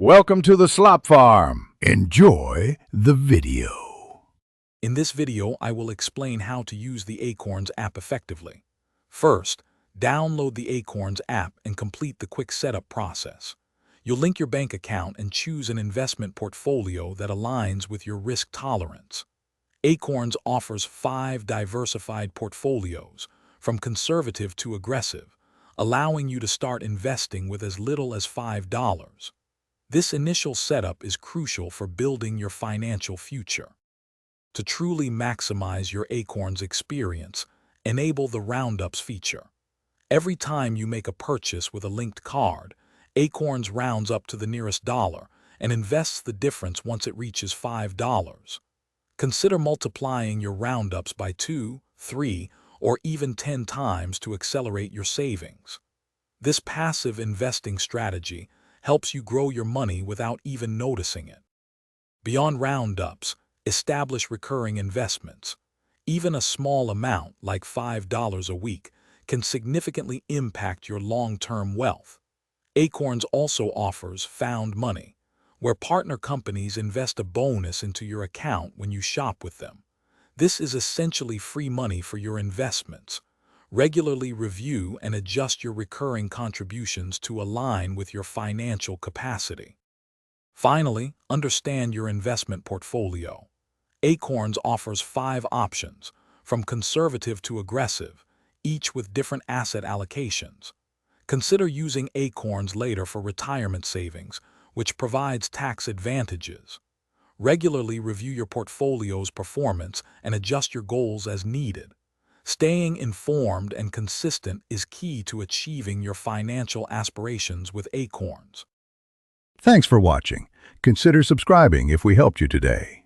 Welcome to the Slop Farm. Enjoy the video. In this video, I will explain how to use the Acorns app effectively. First, download the Acorns app and complete the quick setup process. You'll link your bank account and choose an investment portfolio that aligns with your risk tolerance. Acorns offers 5 diversified portfolios, from conservative to aggressive, allowing you to start investing with as little as $5. This initial setup is crucial for building your financial future. To truly maximize your Acorns experience, enable the Roundups feature. Every time you make a purchase with a linked card, Acorns rounds up to the nearest dollar and invests the difference once it reaches $5. Consider multiplying your Roundups by 2, 3, or even 10 times to accelerate your savings. This passive investing strategy helps you grow your money without even noticing it. Beyond Roundups, establish recurring investments. Even a small amount, like $5 a week, can significantly impact your long-term wealth. Acorns also offers Found Money, where partner companies invest a bonus into your account when you shop with them. This is essentially free money for your investments. Regularly review and adjust your recurring contributions to align with your financial capacity. Finally, understand your investment portfolio. Acorns offers 5 options, from conservative to aggressive, each with different asset allocations. Consider using Acorns later for retirement savings, which provides tax advantages. Regularly review your portfolio's performance and adjust your goals as needed. Staying informed and consistent is key to achieving your financial aspirations with Acorns. Thanks for watching. Consider subscribing if we helped you today.